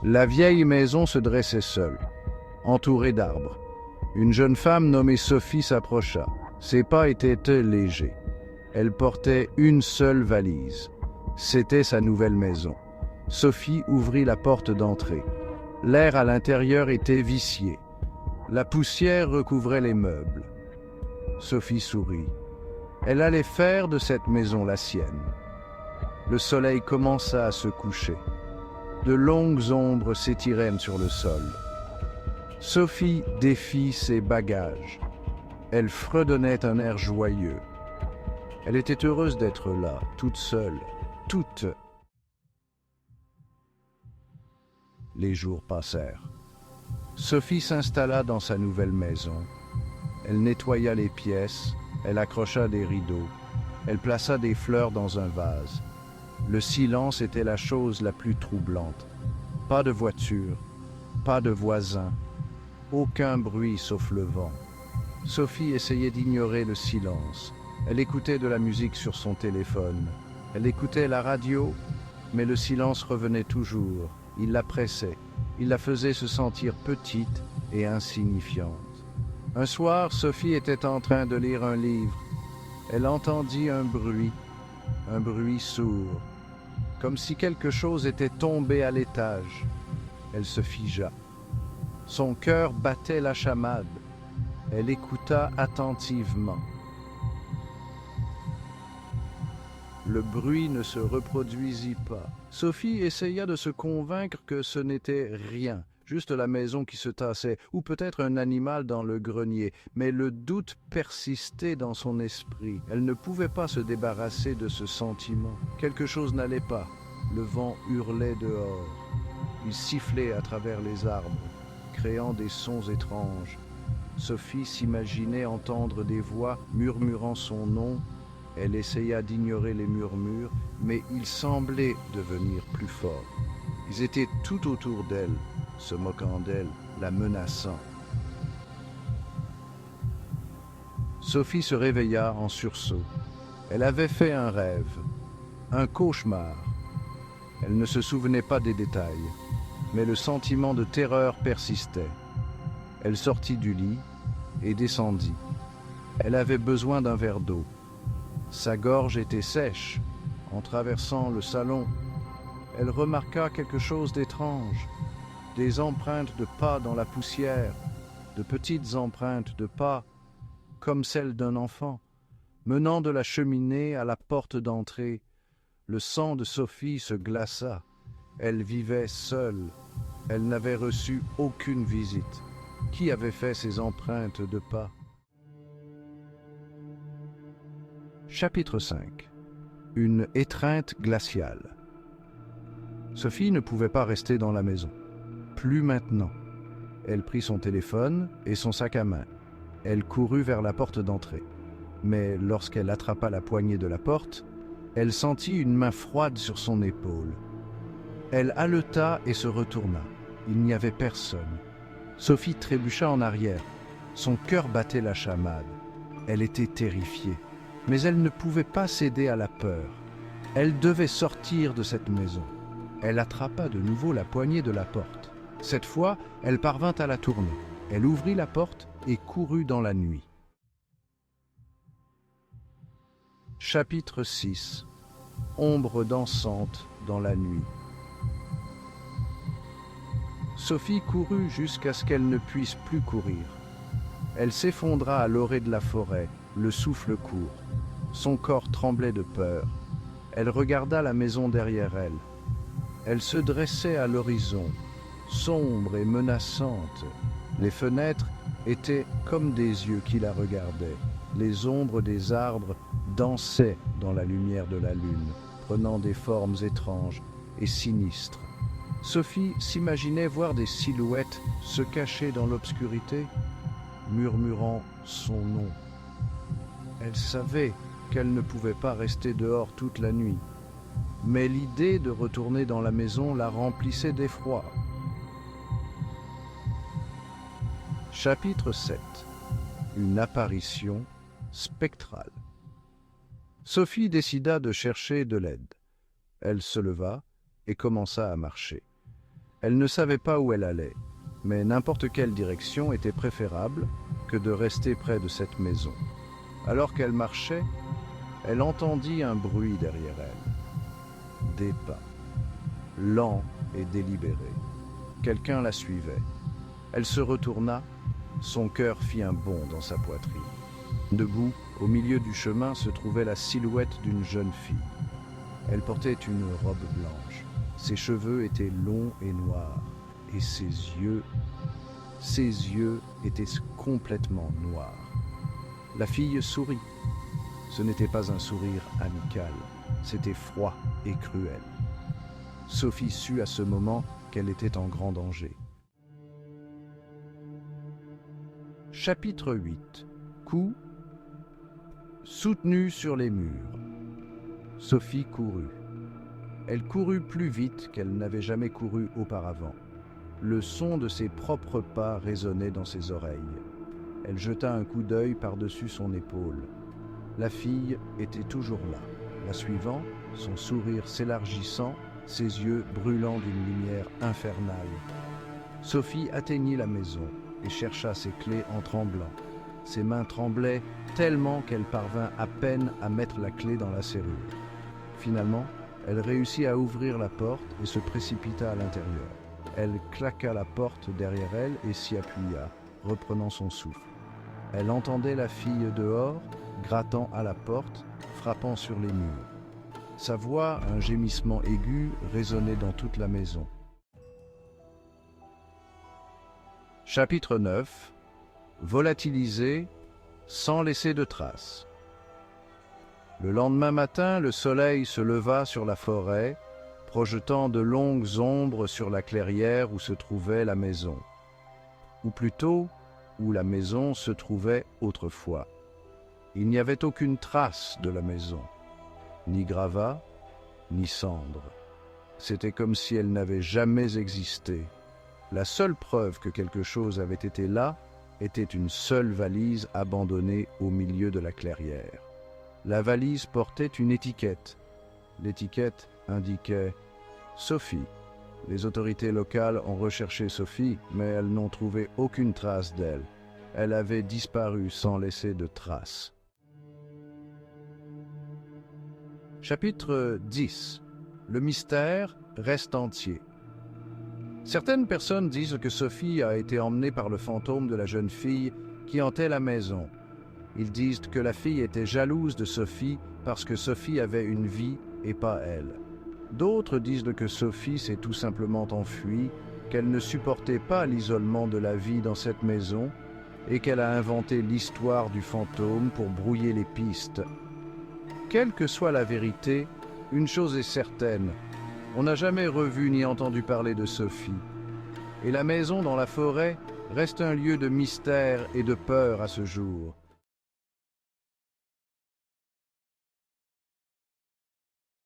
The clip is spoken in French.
La vieille maison se dressait seule, entourée d'arbres. Une jeune femme nommée Sophie s'approcha. Ses pas étaient légers. Elle portait une seule valise. C'était sa nouvelle maison. Sophie ouvrit la porte d'entrée. L'air à l'intérieur était vicié. La poussière recouvrait les meubles. Sophie sourit. Elle allait faire de cette maison la sienne. Le soleil commença à se coucher. De longues ombres s'étirèrent sur le sol. Sophie défit ses bagages. Elle fredonnait un air joyeux. Elle était heureuse d'être là, toute seule, toute. Les jours passèrent. Sophie s'installa dans sa nouvelle maison. Elle nettoya les pièces, elle accrocha des rideaux, elle plaça des fleurs dans un vase. Le silence était la chose la plus troublante. Pas de voiture, pas de voisins, aucun bruit sauf le vent. Sophie essayait d'ignorer le silence. Elle écoutait de la musique sur son téléphone. Elle écoutait la radio, mais le silence revenait toujours. Il la pressait. Il la faisait se sentir petite et insignifiante. Un soir, Sophie était en train de lire un livre. Elle entendit un bruit sourd, comme si quelque chose était tombé à l'étage. Elle se figea. Son cœur battait la chamade. Elle écouta attentivement. Le bruit ne se reproduisit pas. Sophie essaya de se convaincre que ce n'était rien, juste la maison qui se tassait, ou peut-être un animal dans le grenier, mais le doute persistait dans son esprit. Elle ne pouvait pas se débarrasser de ce sentiment. Quelque chose n'allait pas. Le vent hurlait dehors. Il sifflait à travers les arbres, créant des sons étranges. Sophie s'imaginait entendre des voix murmurant son nom. Elle essaya d'ignorer les murmures, mais ils semblaient devenir plus forts. Ils étaient tout autour d'elle, se moquant d'elle, la menaçant. Sophie se réveilla en sursaut. Elle avait fait un rêve, un cauchemar. Elle ne se souvenait pas des détails, mais le sentiment de terreur persistait. Elle sortit du lit et descendit. Elle avait besoin d'un verre d'eau. Sa gorge était sèche. En traversant le salon, elle remarqua quelque chose d'étrange. Des empreintes de pas dans la poussière, de petites empreintes de pas, comme celles d'un enfant, menant de la cheminée à la porte d'entrée. Le sang de Sophie se glaça. Elle vivait seule. Elle n'avait reçu aucune visite. Qui avait fait ces empreintes de pas? Chapitre 5. Une étreinte glaciale. Sophie ne pouvait pas rester dans la maison. Plus maintenant. Elle prit son téléphone et son sac à main. Elle courut vers la porte d'entrée. Mais lorsqu'elle attrapa la poignée de la porte, elle sentit une main froide sur son épaule. Elle haleta et se retourna. Il n'y avait personne. Sophie trébucha en arrière. Son cœur battait la chamade. Elle était terrifiée. Mais elle ne pouvait pas céder à la peur. Elle devait sortir de cette maison. Elle attrapa de nouveau la poignée de la porte. Cette fois, elle parvint à la tourner. Elle ouvrit la porte et courut dans la nuit. Chapitre 6. Ombre dansante dans la nuit. Sophie courut jusqu'à ce qu'elle ne puisse plus courir. Elle s'effondra à l'orée de la forêt, le souffle court. Son corps tremblait de peur. Elle regarda la maison derrière elle. Elle se dressait à l'horizon, sombre et menaçante. Les fenêtres étaient comme des yeux qui la regardaient. Les ombres des arbres dansaient dans la lumière de la lune, prenant des formes étranges et sinistres. Sophie s'imaginait voir des silhouettes se cacher dans l'obscurité, murmurant son nom. Elle savait qu'elle ne pouvait pas rester dehors toute la nuit, mais l'idée de retourner dans la maison la remplissait d'effroi. Chapitre 7. Une apparition spectrale. Sophie décida de chercher de l'aide. Elle se leva et commença à marcher. Elle ne savait pas où elle allait, mais n'importe quelle direction était préférable que de rester près de cette maison. Alors qu'elle marchait, elle entendit un bruit derrière elle. Des pas, lents et délibérés. Quelqu'un la suivait. Elle se retourna, son cœur fit un bond dans sa poitrine. Debout, au milieu du chemin, se trouvait la silhouette d'une jeune fille. Elle portait une robe blanche. Ses cheveux étaient longs et noirs, et ses yeux étaient complètement noirs. La fille sourit. Ce n'était pas un sourire amical, c'était froid et cruel. Sophie sut à ce moment qu'elle était en grand danger. Chapitre 8. Coup soutenu sur les murs. Sophie courut. Elle courut plus vite qu'elle n'avait jamais couru auparavant. Le son de ses propres pas résonnait dans ses oreilles. Elle jeta un coup d'œil par-dessus son épaule. La fille était toujours là, la suivant, son sourire s'élargissant, ses yeux brûlant d'une lumière infernale. Sophie atteignit la maison et chercha ses clés en tremblant. Ses mains tremblaient tellement qu'elle parvint à peine à mettre la clé dans la serrure. Finalement, elle réussit à ouvrir la porte et se précipita à l'intérieur. Elle claqua la porte derrière elle et s'y appuya, reprenant son souffle. Elle entendait la fille dehors, grattant à la porte, frappant sur les murs. Sa voix, un gémissement aigu, résonnait dans toute la maison. Chapitre 9. Volatiliser sans laisser de traces. Le lendemain matin, le soleil se leva sur la forêt, projetant de longues ombres sur la clairière où se trouvait la maison. Ou plutôt, où la maison se trouvait autrefois. Il n'y avait aucune trace de la maison, ni gravat, ni cendre. C'était comme si elle n'avait jamais existé. La seule preuve que quelque chose avait été là était une seule valise abandonnée au milieu de la clairière. La valise portait une étiquette. L'étiquette indiquait « Sophie ». Les autorités locales ont recherché Sophie, mais elles n'ont trouvé aucune trace d'elle. Elle avait disparu sans laisser de traces. Chapitre 10. Le mystère reste entier. Certaines personnes disent que Sophie a été emmenée par le fantôme de la jeune fille qui hantait la maison. Ils disent que la fille était jalouse de Sophie parce que Sophie avait une vie et pas elle. D'autres disent que Sophie s'est tout simplement enfuie, qu'elle ne supportait pas l'isolement de la vie dans cette maison et qu'elle a inventé l'histoire du fantôme pour brouiller les pistes. Quelle que soit la vérité, une chose est certaine, on n'a jamais revu ni entendu parler de Sophie. Et la maison dans la forêt reste un lieu de mystère et de peur à ce jour.